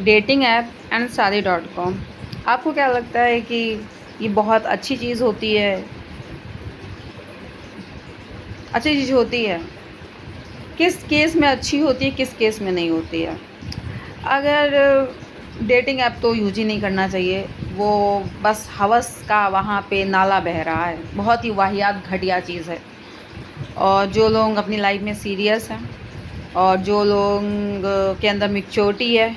Dating app and शादी.com। आपको क्या लगता है कि ये बहुत अच्छी चीज़ होती है? अच्छी चीज़ होती है? किस केस में अच्छी होती है, किस केस में नहीं होती है? अगर डेटिंग ऐप तो यूज़ ही नहीं करना चाहिए। वो बस हवस का वहाँ पे नाला बह रहा है। बहुत ही वाहियात घटिया चीज़ है। और जो लोग अपनी लाइफ में सीरियस हैं और जो लोग के अंदर मैच्योरिटी है,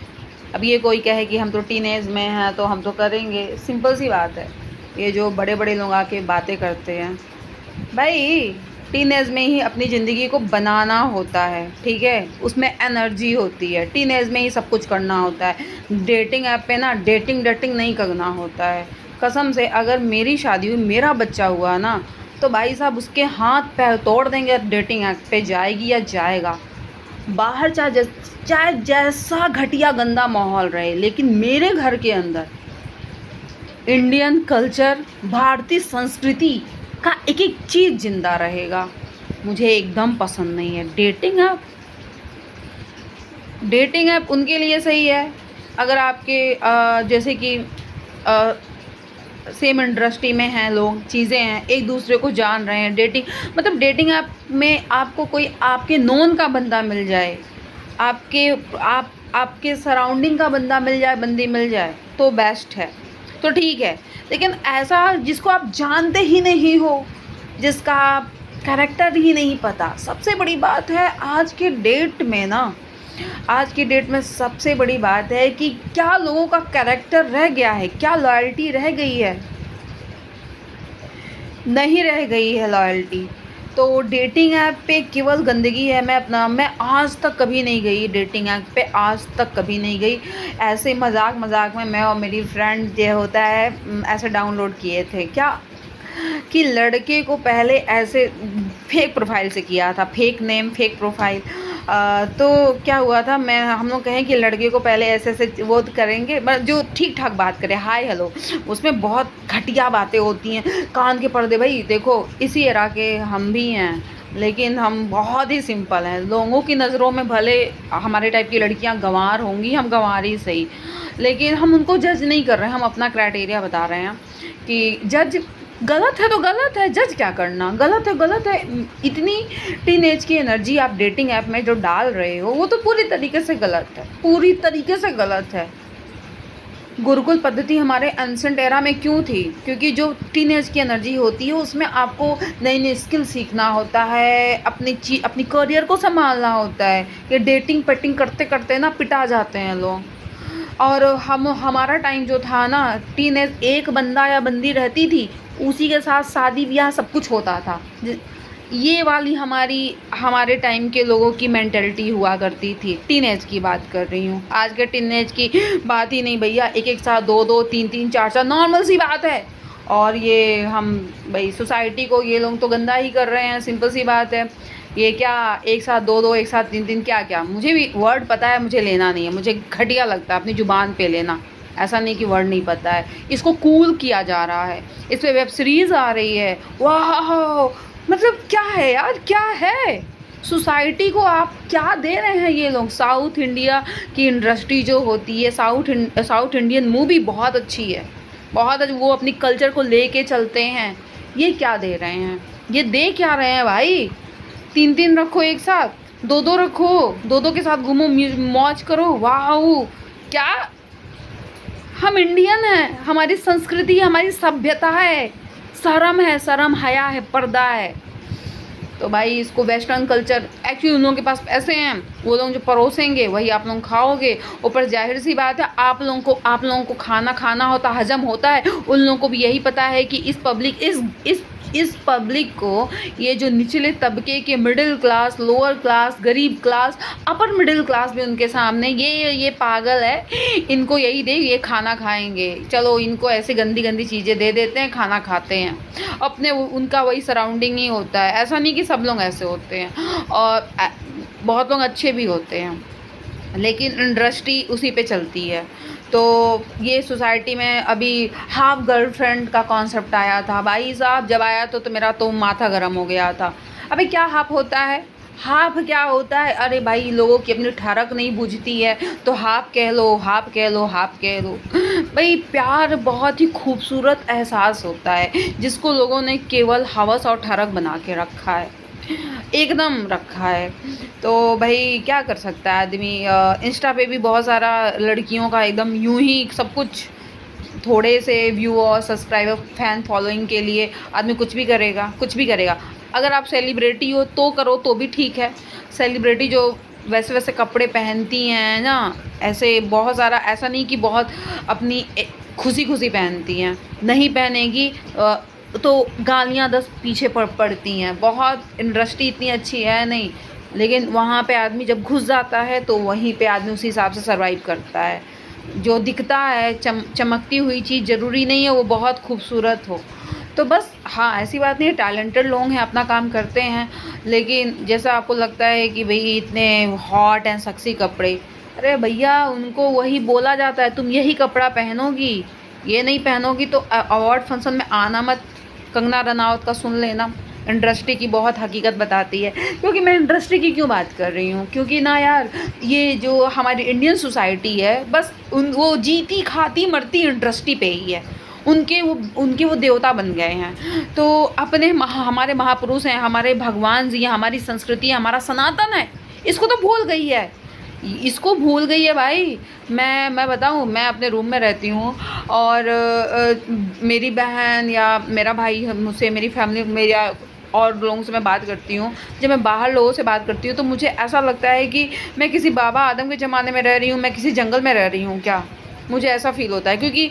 अब ये कोई कहे कि हम तो टीनेज में हैं तो हम तो करेंगे, सिंपल सी बात है। ये जो बड़े बड़े लोग आके बातें करते हैं, भाई टीनेज में ही अपनी ज़िंदगी को बनाना होता है, ठीक है? उसमें एनर्जी होती है, टीनेज में ही सब कुछ करना होता है। डेटिंग ऐप पे ना डेटिंग डेटिंग नहीं करना होता है। कसम से अगर मेरी शादी हुई, मेरा बच्चा हुआ ना, तो भाई साहब उसके हाथ पैर तोड़ देंगे, डेटिंग ऐप पे जाएगी या जाएगा। बाहर चाहे जैसा घटिया गंदा माहौल रहे, लेकिन मेरे घर के अंदर इंडियन कल्चर, भारतीय संस्कृति का एक एक चीज़ जिंदा रहेगा। मुझे एकदम पसंद नहीं है डेटिंग ऐप। डेटिंग ऐप उनके लिए सही है अगर आपके जैसे कि सेम इंडस्ट्री में हैं लोग, चीज़ें हैं, एक दूसरे को जान रहे हैं। डेटिंग मतलब डेटिंग ऐप में आपको कोई आपके नोन का बंदा मिल जाए, आपके आपके सराउंडिंग का बंदा मिल जाए, बंदी मिल जाए तो बेस्ट है, तो ठीक है। लेकिन ऐसा जिसको आप जानते ही नहीं हो, जिसका कैरेक्टर ही नहीं पता, सबसे बड़ी बात है आज के डेट में ना, आज की डेट में सबसे बड़ी बात है कि क्या लोगों का कैरेक्टर रह गया है, क्या लॉयल्टी रह गई है? नहीं रह गई है लॉयल्टी। तो डेटिंग ऐप पे केवल गंदगी है। मैं आज तक कभी नहीं गई डेटिंग ऐप पे, आज तक कभी नहीं गई। ऐसे मजाक मजाक में मैं और मेरी फ्रेंड जो होता है ऐसे डाउनलोड किए थे क्या, कि लड़के को पहले ऐसे फेक प्रोफाइल से किया था, फेक नेम फेक प्रोफाइल। तो क्या हुआ था, मैं हम लोग कहें कि लड़के को पहले ऐसे ऐसे वो करेंगे, जो ठीक ठाक बात करे, हाय हेलो। उसमें बहुत घटिया बातें होती हैं, कान के पर्दे। भाई देखो, इसी एरा के हम भी हैं, लेकिन हम बहुत ही सिंपल हैं। लोगों की नज़रों में भले हमारे टाइप की लड़कियां गंवार होंगी, हम गंवार ही सही, लेकिन हम उनको जज नहीं कर रहे हैं, हम अपना क्राइटेरिया बता रहे हैं कि जज गलत है तो गलत है, जज क्या करना, गलत है गलत है। इतनी टीनेज की एनर्जी आप डेटिंग ऐप में जो डाल रहे हो, वो तो पूरी तरीके से गलत है, पूरी तरीके से गलत है। गुरुकुल पद्धति हमारे एंसेंट एरा में क्यों थी? क्योंकि जो टीनेज की एनर्जी होती है उसमें आपको नई नई स्किल सीखना होता है, अपनी करियर को संभालना होता है। ये डेटिंग पेटिंग करते करते ना पिटा जाते हैं लोग। और हमारा टाइम जो था ना, टीनेज एक बंदा या बंदी रहती थी, उसी के साथ शादी ब्याह सब कुछ होता था। ये वाली हमारे टाइम के लोगों की मेंटेलिटी हुआ करती थी। टीनेज की बात कर रही हूँ, आज के टीनेज की बात ही नहीं भैया। एक एक साथ दो दो तीन तीन चार चार नॉर्मल सी बात है। और ये हम भाई सोसाइटी को ये लोग तो गंदा ही कर रहे हैं, सिंपल सी बात है। ये क्या एक साथ दो दो, एक साथ तीन तीन, क्या क्या, मुझे भी वर्ड पता है, मुझे लेना नहीं है, मुझे घटिया लगता है अपनी ज़ुबान पे लेना। ऐसा नहीं कि वर्ड नहीं पता है। इसको कूल किया जा रहा है, इस पे वेब सीरीज़ आ रही है, वाह। मतलब क्या है यार, क्या है? सोसाइटी को आप क्या दे रहे हैं ये लोग? साउथ इंडिया की इंडस्ट्री जो होती है, साउथ इंडियन मूवी बहुत अच्छी है, बहुत अच्छी। वो अपनी कल्चर को लेके चलते हैं। ये क्या दे रहे हैं, ये दे क्या रहे हैं भाई? तीन तीन रखो एक साथ, दो दो रखो, दो दो के साथ घूमो, मौज करो, वाह। क्या, हम इंडियन हैं, हमारी संस्कृति, हमारी सभ्यता है, शर्म है, शर्म हया है, पर्दा है। तो भाई इसको वेस्टर्न कल्चर, एक्चुअली उन लोगों के पास पैसे हैं, वो लोग जो परोसेंगे वही आप लोग खाओगे। ऊपर जाहिर सी बात है, आप लोगों को खाना खाना होता, हजम होता है। उन लोगों को भी यही पता है कि इस पब्लिक को, ये जो निचले तबके के मिडिल क्लास, लोअर क्लास, गरीब क्लास, अपर मिडिल क्लास भी उनके सामने, ये पागल है, इनको यही दे, ये खाना खाएंगे, चलो इनको ऐसे गंदी गंदी चीज़ें दे देते हैं, खाना खाते हैं। अपने उनका वही सराउंडिंग ही होता है। ऐसा नहीं कि सब लोग ऐसे होते हैं, और बहुत लोग अच्छे भी होते हैं, लेकिन इंडस्ट्री उसी पे चलती है। तो ये सोसाइटी में अभी हाफ गर्लफ्रेंड का कॉन्सेप्ट आया था, भाई साहब जब आया तो मेरा तो माथा गर्म हो गया था। अबे क्या हाफ होता है? हाफ़ क्या होता है? अरे भाई लोगों की अपनी ठरक नहीं बुझती है, तो हाफ़ कह लो, हाफ़ कह लो, हाफ़ कह लो। भई प्यार बहुत ही खूबसूरत एहसास होता है, जिसको लोगों ने केवल हवस और ठरक बना के रखा है, एकदम रखा है। तो भई क्या कर सकता है आदमी, इंस्टा पे भी बहुत सारा लड़कियों का एकदम यूँ ही सब कुछ, थोड़े से व्यू और सब्सक्राइबर, फैन फॉलोइंग के लिए आदमी कुछ भी करेगा, कुछ भी करेगा। अगर आप सेलिब्रिटी हो तो करो तो भी ठीक है। सेलिब्रिटी जो वैसे-वैसे कपड़े पहनती हैं ना, ऐसे बहुत सारा, ऐसा नहीं कि बहुत अपनी खुशी-खुशी पहनती हैं। नहीं पहनेगी तो गालियाँ 10 पीछे पड़ती हैं। बहुत इंडस्ट्री इतनी अच्छी है नहीं, लेकिन वहाँ पे आदमी जब घुस जाता है तो वहीं पे आदमी उसी हिसाब से सर्वाइव करता है। जो दिखता है चमकती हुई चीज़ ज़रूरी नहीं है वो बहुत खूबसूरत हो। तो बस हाँ, ऐसी बात नहीं है, टैलेंटेड लोग हैं, अपना काम करते हैं, लेकिन जैसा आपको लगता है कि भई इतने हॉट एंड सेक्सी कपड़े, अरे भैया उनको वही बोला जाता है, तुम यही कपड़ा पहनोगी, ये नहीं पहनोगी तो अवार्ड फंक्शन में आना मत। कंगना रनावत का सुन लेना, इंडस्ट्री की बहुत हकीकत बताती है। क्योंकि मैं इंडस्ट्री की क्यों बात कर रही हूँ, क्योंकि ना यार ये जो हमारी इंडियन सोसाइटी है, बस उन वो जीती खाती मरती इंडस्ट्री पे ही है। उनके वो देवता बन गए हैं। तो अपने हमारे महापुरुष हैं, हमारे भगवान जी हैं, हमारी संस्कृति है, हमारा सनातन है, इसको तो भूल गई है। इसको भूल गई है भाई। मैं बताऊँ, मैं अपने रूम में रहती हूँ और मेरी बहन या मेरा भाई मुझसे, मेरी फैमिली, मेरा और लोगों से मैं बात करती हूँ, जब मैं बाहर लोगों से बात करती हूँ तो मुझे ऐसा लगता है कि मैं किसी बाबा आदम के ज़माने में रह रही हूँ, मैं किसी जंगल में रह रही हूँ क्या? मुझे ऐसा फ़ील होता है, क्योंकि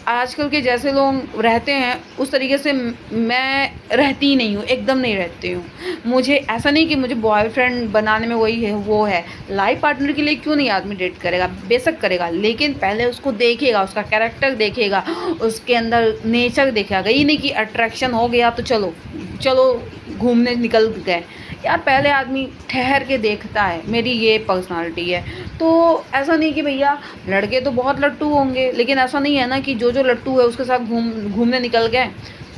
आजकल के जैसे लोग रहते हैं उस तरीके से मैं रहती ही नहीं हूँ, एकदम नहीं रहती हूँ। मुझे ऐसा नहीं कि मुझे बॉयफ्रेंड बनाने में वही है, वो है। लाइफ़ पार्टनर के लिए क्यों नहीं आदमी डेट करेगा? बेशक करेगा, लेकिन पहले उसको देखेगा, उसका कैरेक्टर देखेगा, उसके अंदर नेचर देखेगा। ये नहीं कि अट्रैक्शन हो गया तो चलो, चलो घूमने निकल गए। यार पहले आदमी ठहर के देखता है, मेरी ये पर्सनैलिटी है। तो ऐसा नहीं कि भैया लड़के तो बहुत लट्टू होंगे, लेकिन ऐसा नहीं है ना कि जो लट्टू है उसके साथ घूमने निकल गए।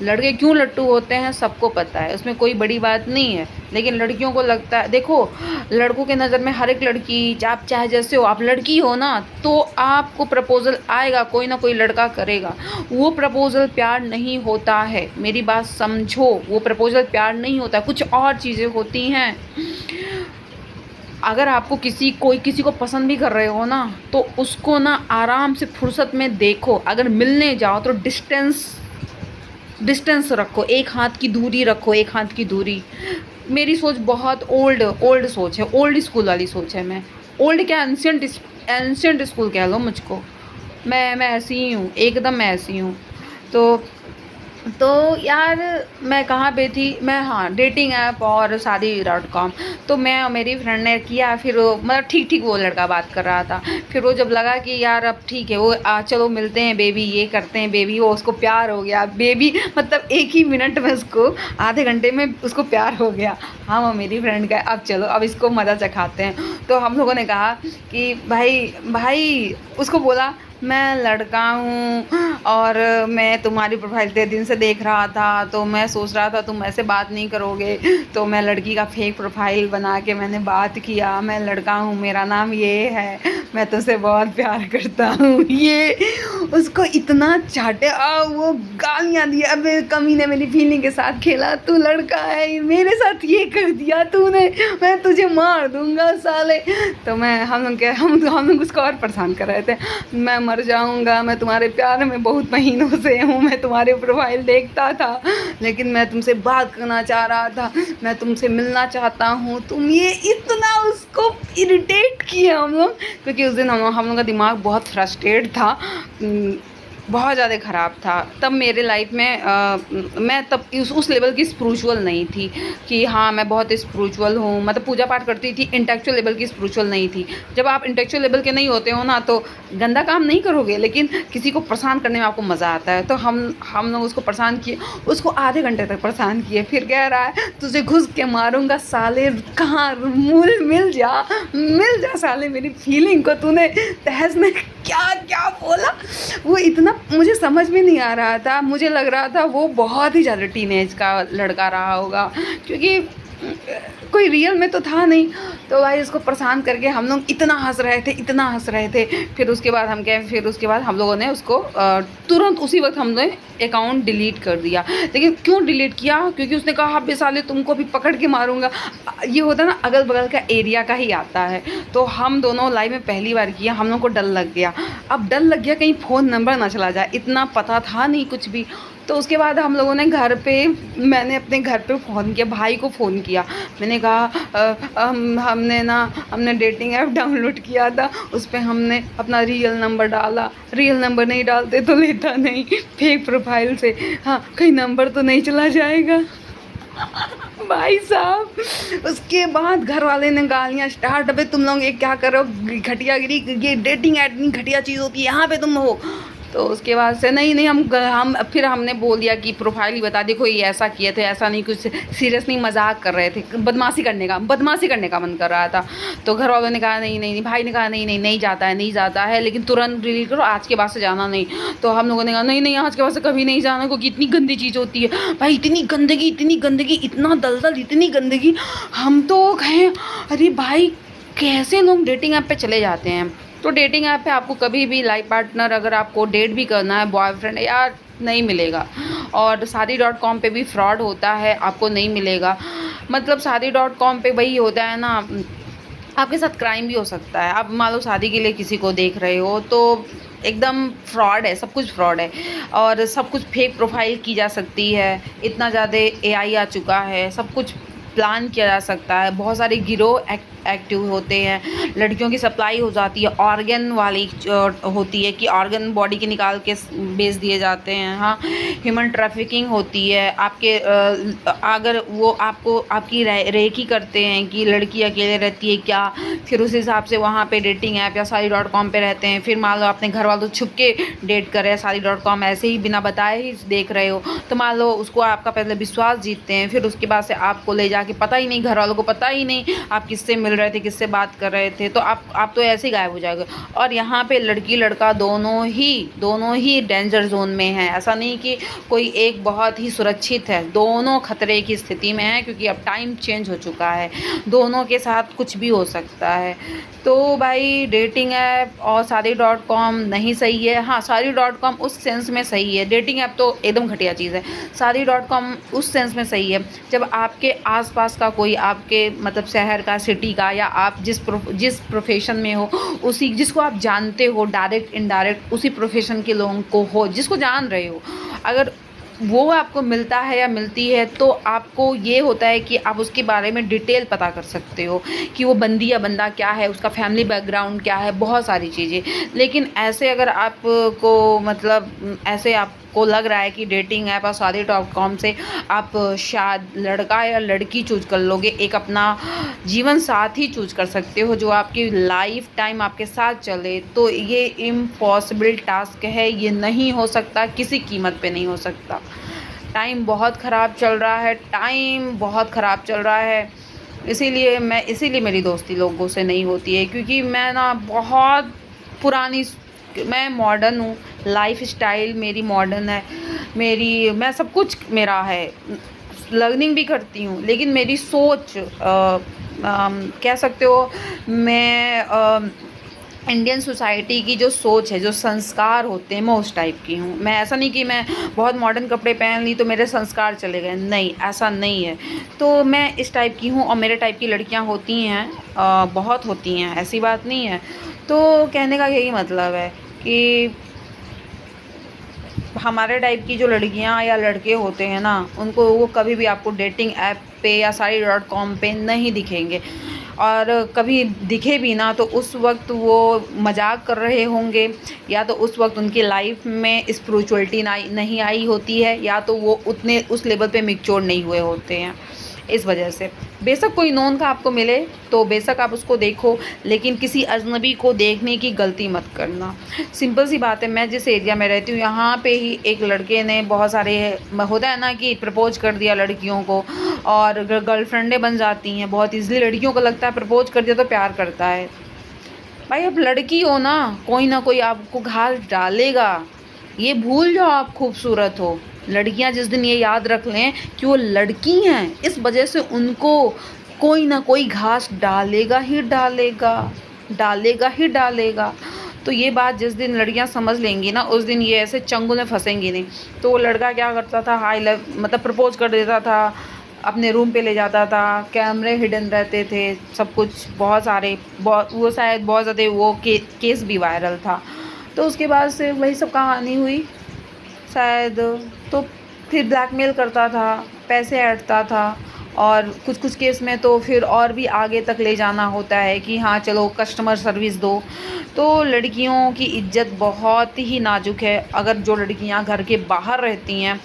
लड़के क्यों लट्टू होते हैं सबको पता है, उसमें कोई बड़ी बात नहीं है। लेकिन लड़कियों को लगता है, देखो लड़कों के नज़र में हर एक लड़की, आप चाहे जैसे हो, आप लड़की हो ना, तो आपको प्रपोज़ल आएगा, कोई ना कोई लड़का करेगा। वो प्रपोज़ल प्यार नहीं होता है, मेरी बात समझो, वो प्रपोज़ल प्यार नहीं होता, कुछ और चीज़ें होती हैं। अगर आपको कोई किसी को पसंद भी कर रहे हो ना, तो उसको ना आराम से फुर्सत में देखो। अगर मिलने जाओ तो डिस्टेंस रखो, एक हाथ की दूरी रखो, एक हाथ की दूरी। मेरी सोच बहुत ओल्ड सोच है, ओल्ड स्कूल वाली सोच है। मैं ओल्ड क्या, एंशिएंट स्कूल कह लो मुझको। मैं ऐसी ही हूँ, एकदम मैं ऐसी हूँ। तो यार मैं कहाँ पे थी मैं, हाँ, डेटिंग ऐप और शादी.com। तो मैं और मेरी फ्रेंड ने किया, फिर वो मतलब ठीक वो लड़का बात कर रहा था। फिर वो जब लगा कि यार अब ठीक है, वो चलो मिलते हैं बेबी, ये करते हैं बेबी, वो उसको प्यार हो गया बेबी, मतलब एक ही मिनट में उसको, आधे घंटे में उसको प्यार हो गया। हाँ, वो मेरी फ्रेंड का, अब चलो अब इसको मज़ा चखाते हैं। तो हम लोगों ने कहा कि भाई उसको बोला, मैं लड़का हूँ और मैं तुम्हारी प्रोफाइल इतने दिन से देख रहा था, तो मैं सोच रहा था तुम ऐसे बात नहीं करोगे, तो मैं लड़की का फेक प्रोफाइल बना के मैंने बात किया। मैं लड़का हूँ, मेरा नाम ये है, मैं तुझसे बहुत प्यार करता हूँ। ये उसको इतना चाटे, वो गालियाँ दी, अबे कमीने मेरी फीलिंग के साथ खेला, तू लड़का है, मेरे साथ ये कर दिया तूने, मैं तुझे मार दूंगा साले। तो हम लोग उसको और परेशान कर रहे थे। मैं मर जाऊंगा, मैं तुम्हारे प्यार में बहुत महीनों से हूँ, मैं तुम्हारे प्रोफाइल देखता था, लेकिन मैं तुमसे बात करना चाह रहा था, मैं तुमसे मिलना चाहता हूँ। तुम ये इतना उसको इरिटेट किए हम लोग, क्योंकि उस दिन हम लोग का दिमाग बहुत फ्रस्ट्रेट था, बहुत ज़्यादा ख़राब था। तब मेरे लाइफ में मैं तब उस लेवल की स्पिरिचुअल नहीं थी कि हाँ मैं बहुत स्पिरिचुअल हूँ, मतलब पूजा पाठ करती थी, इंटेलेक्चुअल लेवल की स्पिरिचुअल नहीं थी। जब आप इंटेलेक्चुअल लेवल के नहीं होते हो ना, तो गंदा काम नहीं करोगे, लेकिन किसी को परेशान करने में आपको मज़ा आता है। तो हम लोग उसको परेशान किए, उसको आधे घंटे तक परेशान किए। फिर कह रहा है तुझे घुस के मारूंगा साले, कहाँ मिल जा साले, मेरी फीलिंग को तूने तहस में क्या क्या बोला। वो इतना मुझे समझ में नहीं आ रहा था, मुझे लग रहा था वो बहुत ही ज़्यादा टीनेज का लड़का रहा होगा, क्योंकि कोई रियल में तो था नहीं। तो भाई उसको परेशान करके हम लोग इतना हँस रहे थे, इतना हँस रहे थे। फिर उसके बाद हम क्या, फिर उसके बाद हम लोगों ने उसको तुरंत उसी वक़्त हमने अकाउंट डिलीट कर दिया। लेकिन क्यों डिलीट किया? क्योंकि उसने कहा अबे साले तुमको भी पकड़ के मारूँगा। ये होता है ना, अगल-बगल का एरिया का ही आता है। तो हम दोनों लाइफ़ में पहली बार किया, हम लोग को डर लग गया। अब डर लग गया कहीं फ़ोन नंबर ना चला जाए, इतना पता था नहीं कुछ भी। तो उसके बाद हम लोगों ने घर पे, मैंने अपने घर पे फ़ोन किया, भाई को फ़ोन किया। मैंने कहा हमने डेटिंग ऐप डाउनलोड किया था, उस पे हमने अपना रियल नंबर डाला। रियल नंबर नहीं डालते तो लेता नहीं, फेक प्रोफाइल से, हाँ कहीं नंबर तो नहीं चला जाएगा। भाई साहब उसके बाद घर वाले ने गालियाँ स्टार्ट, अबे तुम लोग ये क्या कर रहे हो, घटियागिरी, ये डेटिंग ऐप इतनी घटिया चीज़ होती है, यहाँ पे तुम हो। तो उसके बाद से नहीं हम फिर हमने बोल दिया कि प्रोफाइल ही बता, देखो ये ऐसा किए थे, ऐसा नहीं, कुछ सीरियस नहीं, मजाक कर रहे थे, बदमाशी करने का मन कर रहा था। तो घर वालों ने कहा नहीं नहीं नहीं, भाई ने कहा नहीं नहीं नहीं जाता है, नहीं जाता है, लेकिन तुरंत डिलीट करो, आज के बाद से जाना नहीं। तो हम लोगों ने कहा नहीं नहीं, आज के बाद से कभी नहीं जाना, क्योंकि इतनी गंदी चीज़ होती है भाई, इतनी गंदगी, इतना दलदल, इतनी गंदगी। हम तो कहें अरे भाई कैसे लोग डेटिंग ऐप पे चले जाते हैं। तो डेटिंग ऐप पे आपको कभी भी लाइफ पार्टनर, अगर आपको डेट भी करना है, बॉयफ्रेंड यार नहीं मिलेगा। और शादी.com पे भी फ्रॉड होता है, आपको नहीं मिलेगा। मतलब शादी.com पे वही होता है ना, आपके साथ क्राइम भी हो सकता है। आप मान लो शादी के लिए किसी को देख रहे हो तो एकदम फ्रॉड है, सब कुछ फ्रॉड है, और सब कुछ फेक प्रोफाइल की जा सकती है। इतना ज़्यादा एआई आ चुका है, सब कुछ प्लान किया जा सकता है। बहुत सारे गिरोह एक्टिव होते हैं, लड़कियों की सप्लाई हो जाती है, ऑर्गन वाली होती है कि ऑर्गन बॉडी के निकाल के बेच दिए जाते हैं। हाँ, ह्यूमन ट्रैफिकिंग होती है। आपके अगर वो आपको आपकी रेकी करते हैं कि लड़की अकेले रहती है क्या, फिर उस हिसाब से वहाँ पे डेटिंग ऐप या शादी.com पे रहते हैं। फिर मान लो अपने घर वालों छुप के डेट कर रहे हैं, शादी.com ऐसे ही बिना बताए ही देख रहे हो, तो मान लो उसको आपका पहले विश्वास जीतते हैं, फिर उसके बाद से आपको ले जाके, पता ही नहीं, घर वालों को पता ही नहीं आप किससे मिल रहे थे, किससे बात कर रहे थे, तो आप तो ऐसे ही गायब हो जाएगा। और यहाँ पे लड़की लड़का दोनों ही डेंजर जोन में हैं। ऐसा नहीं कि कोई एक बहुत ही सुरक्षित है, दोनों खतरे की स्थिति में है, क्योंकि अब टाइम चेंज हो चुका है, दोनों के साथ कुछ भी हो सकता है। तो भाई डेटिंग ऐप और शादी.com नहीं सही है। हाँ, शादी.com उस सेंस में सही है, डेटिंग ऐप तो एकदम घटिया चीज़ है। शादी.com उस सेंस में सही है जब आपके आसपास का कोई, आपके मतलब शहर का, सिटी का, या आप जिस प्रोफेशन में हो, उसी जिसको आप जानते हो, डायरेक्ट इनडायरेक्ट उसी प्रोफेशन के लोगों को हो, जिसको जान रहे हो, अगर वो आपको मिलता है या मिलती है तो आपको ये होता है कि आप उसके बारे में डिटेल पता कर सकते हो कि वो बंदी या बंदा क्या है, उसका फैमिली बैकग्राउंड क्या है, बहुत सारी चीज़ें। लेकिन ऐसे अगर आपको मतलब ऐसे आपको लग रहा है कि डेटिंग ऐप और शादी.com से आप शायद लड़का या लड़की चूज कर लोगे, एक अपना जीवन साथी चूज कर सकते हो जो आपकी लाइफ टाइम आपके साथ चले, तो ये इम्पॉसिबल टास्क है, ये नहीं हो सकता, किसी कीमत पे नहीं हो सकता। टाइम बहुत ख़राब चल रहा है, इसीलिए मेरी दोस्ती लोगों से नहीं होती है, क्योंकि मैं ना बहुत पुरानी, मैं मॉडर्न हूँ, लाइफ स्टाइल मेरी मॉडर्न है, मैं सब कुछ मेरा है, लर्निंग भी करती हूँ, लेकिन मेरी सोच कह सकते हो, मैं इंडियन सोसाइटी की जो सोच है, जो संस्कार होते हैं, मैं उस टाइप की हूँ। मैं ऐसा नहीं कि मैं बहुत मॉडर्न कपड़े पहन ली तो मेरे संस्कार चले गए, नहीं, ऐसा नहीं है। तो मैं इस टाइप की हूँ, और मेरे टाइप की लड़कियाँ होती हैं, बहुत होती हैं, ऐसी बात नहीं है। तो कहने का यही मतलब है कि हमारे टाइप की जो लड़कियां या लड़के होते हैं ना, उनको वो कभी भी आपको डेटिंग ऐप पे या शादी.com पे नहीं दिखेंगे, और कभी दिखे भी ना तो उस वक्त वो मजाक कर रहे होंगे, या तो उस वक्त उनकी लाइफ में स्पिरिचुअलिटी नहीं आई होती है, या तो वो उतने उस लेवल पे मैच्योर नहीं हुए होते हैं। इस वजह से बेशक कोई नोन का आपको मिले तो बेशक आप उसको देखो, लेकिन किसी अजनबी को देखने की गलती मत करना। सिंपल सी बात है, मैं जिस एरिया में रहती हूँ यहाँ पे ही एक लड़के ने बहुत सारे, होता है ना कि प्रपोज कर दिया लड़कियों को, और गर्लफ्रेंडें बन जाती हैं बहुत ईजिली। लड़कियों को लगता है प्रपोज कर दिया तो प्यार करता है। भाई अब लड़की हो ना कोई आपको घास डालेगा, ये भूल जाओ आप खूबसूरत हो। लड़कियां जिस दिन ये याद रख लें कि वो लड़की हैं, इस वजह से उनको कोई ना कोई घास डालेगा ही डालेगा, डालेगा ही डालेगा। तो ये बात जिस दिन लड़कियां समझ लेंगी ना, उस दिन ये ऐसे चंगुल में फंसेंगी नहीं। तो वो लड़का क्या करता था, हाई लेव मतलब प्रपोज कर देता था, अपने रूम पे ले जाता था, कैमरे हिडन रहते थे, सब कुछ बहुत सारे, बहुत वो शायद बहुत ज़्यादा वो केस भी वायरल था। तो उसके बाद से वही सब कहानी हुई शायद। तो फिर ब्लैकमेल करता था, पैसे ऐंठता था, और कुछ-कुछ केस में तो फिर और भी आगे तक ले जाना होता है कि हाँ, चलो कस्टमर सर्विस दो। तो लड़कियों की इज़्ज़त बहुत ही नाज़ुक है। अगर जो लड़कियाँ घर के बाहर रहती हैं,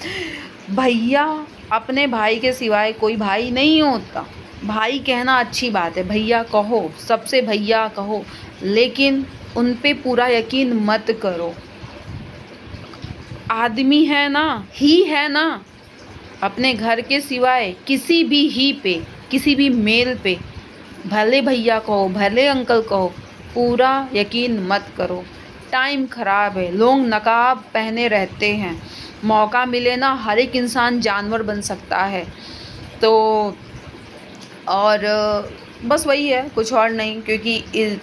भैया अपने भाई के सिवाय कोई भाई नहीं होता। भाई कहना अच्छी बात है, भैया कहो, सबसे भैया कहो, लेकिन उन पे पूरा यकीन मत करो। आदमी है ना, ही है ना, अपने घर के सिवाय किसी भी ही पे, किसी भी मेल पे, भले भैया कहो, भले अंकल कहो, पूरा यकीन मत करो। टाइम ख़राब है, लोग नकाब पहने रहते हैं। मौका मिले ना, हर एक इंसान जानवर बन सकता है। तो और बस वही है, कुछ और नहीं, क्योंकि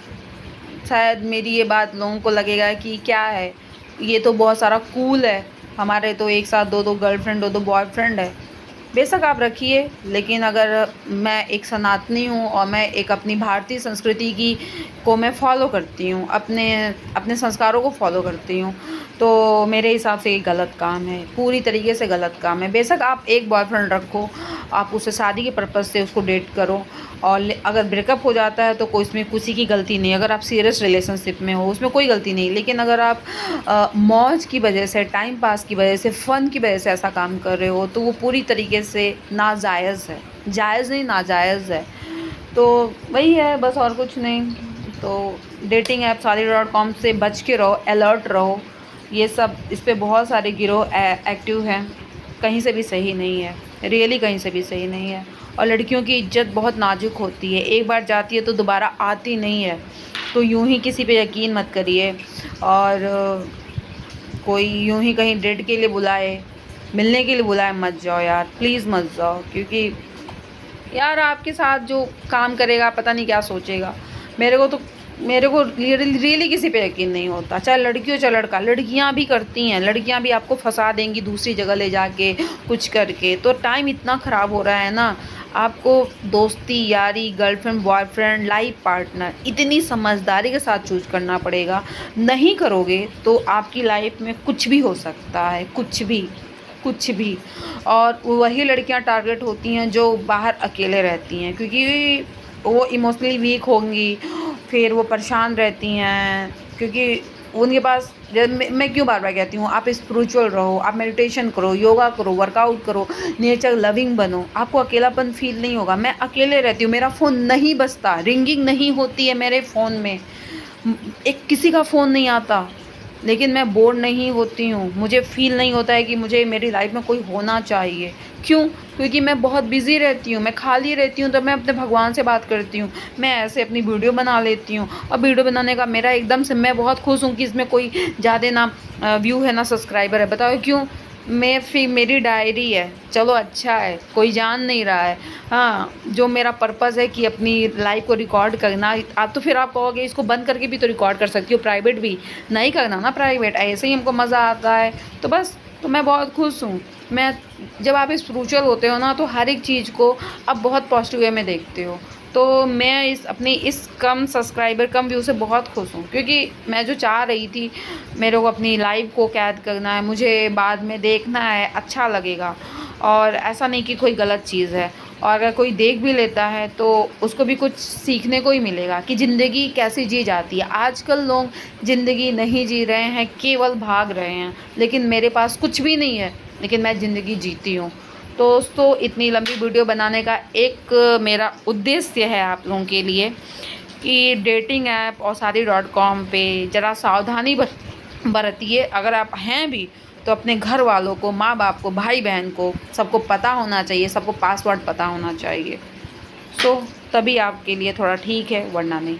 शायद मेरी ये बात लोगों को लगेगा कि क्या है, ये तो बहुत सारा कूल है, हमारे तो एक साथ 2-2 गर्लफ्रेंड, 2-2 बॉयफ्रेंड है। बेशक आप रखिए, लेकिन अगर मैं एक सनातनी हूँ और मैं एक अपनी भारतीय संस्कृति की को मैं फ़ॉलो करती हूँ, अपने अपने संस्कारों को फ़ॉलो करती हूँ, तो मेरे हिसाब से ये गलत काम है, पूरी तरीके से गलत काम है। बेशक आप एक बॉयफ्रेंड रखो, आप उससे शादी के पर्पज़ से उसको डेट करो, और अगर ब्रेकअप हो जाता है तो कोई इसमें किसी की गलती नहीं। अगर आप सीरियस रिलेशनशिप में हो, उसमें कोई गलती नहीं। लेकिन अगर आप मौज की वजह से, टाइम पास की वजह से, फ़न की वजह से ऐसा काम कर रहे हो, तो वो पूरी तरीके से नाजायज़ है। जायज़ नहीं, नाजायज़ है। तो वही है, बस और कुछ नहीं। तो डेटिंग ऐप सारी.com से बच के रहो, अलर्ट रहो। ये सब, इस पे बहुत सारे गिरोह एक्टिव हैं, कहीं से भी सही नहीं है, रियली कहीं से भी सही नहीं है। और लड़कियों की इज़्ज़त बहुत नाजुक होती है, एक बार जाती है तो दोबारा आती नहीं है। तो यूँ ही किसी पे यकीन मत करिए, और कोई यूँ ही कहीं डेट के लिए बुलाए, मिलने के लिए बुलाए, मत जाओ यार, प्लीज़ मत जाओ, क्योंकि यार आपके साथ जो काम करेगा पता नहीं क्या सोचेगा। मेरे को रियली किसी पे यकीन नहीं होता, चाहे लड़की हो चाहे लड़का। लड़कियां भी करती हैं, लड़कियां भी आपको फंसा देंगी दूसरी जगह ले जाके कुछ करके। तो टाइम इतना ख़राब हो रहा है ना, आपको दोस्ती, यारी, गर्लफ्रेंड, बॉयफ्रेंड, लाइफ पार्टनर इतनी समझदारी के साथ चूज़ करना पड़ेगा। नहीं करोगे तो आपकी लाइफ में कुछ भी हो सकता है, कुछ भी, कुछ भी। और वही लड़कियां टारगेट होती हैं जो बाहर अकेले रहती हैं, क्योंकि वो इमोशनली वीक होंगी, फिर वो परेशान रहती हैं, क्योंकि उनके पास, जब मैं क्यों बार-बार कहती हूँ, आप स्पिरिचुअल रहो, आप मेडिटेशन करो, योगा करो, वर्कआउट करो, नेचर लविंग बनो, आपको अकेलापन फ़ील नहीं होगा। मैं अकेले रहती हूँ, मेरा फ़ोन नहीं बजता, रिंगिंग नहीं होती है मेरे फ़ोन में, एक किसी का फ़ोन नहीं आता, लेकिन मैं बोर नहीं होती हूँ। मुझे फ़ील नहीं होता है कि मुझे मेरी लाइफ़ में कोई होना चाहिए। क्यों? क्योंकि मैं बहुत बिज़ी रहती हूँ, मैं खाली रहती हूँ, तब मैं अपने भगवान से बात करती हूँ। मैं ऐसे अपनी वीडियो बना लेती हूँ, और वीडियो बनाने का मेरा एकदम से मैं बहुत खुश हूँ कि इसमें कोई ज़्यादा ना व्यू है ना सब्सक्राइबर है। बताओ क्यों? मेरी डायरी है, चलो अच्छा है, कोई जान नहीं रहा है। हाँ, जो मेरा पर्पज़ है कि अपनी लाइफ़ को रिकॉर्ड करना, आप तो फिर आप कहोगे इसको बंद करके भी तो रिकॉर्ड कर सकती हो, प्राइवेट भी। नहीं करना ना प्राइवेट, ऐसे ही हमको मज़ा आता है, तो बस। तो मैं बहुत खुश हूँ। मैं जब आप स्पिरिचुअल होते हो ना, तो हर एक चीज़ को आप बहुत पॉजिटिव वे में देखते हो। तो मैं इस कम सब्सक्राइबर, कम व्यू से बहुत खुश हूँ, क्योंकि मैं जो चाह रही थी, मेरे को अपनी लाइफ को कैद करना है, मुझे बाद में देखना है, अच्छा लगेगा, और ऐसा नहीं कि कोई गलत चीज़ है। और अगर कोई देख भी लेता है तो उसको भी कुछ सीखने को ही मिलेगा कि ज़िंदगी कैसी जी जाती है। आजकल लोग ज़िंदगी नहीं जी रहे हैं, केवल भाग रहे हैं। लेकिन मेरे पास कुछ भी नहीं है, लेकिन मैं ज़िंदगी जीती हूँ। तो दोस्तों, इतनी लंबी वीडियो बनाने का एक मेरा उद्देश्य है आप लोगों के लिए कि डेटिंग ऐप और सारी.com पे ज़रा सावधानी बरतिए। अगर आप हैं भी तो अपने घर वालों को, माँ बाप को, भाई बहन को, सबको पता होना चाहिए, सबको पासवर्ड पता होना चाहिए। तभी आपके लिए थोड़ा ठीक है, वरना नहीं।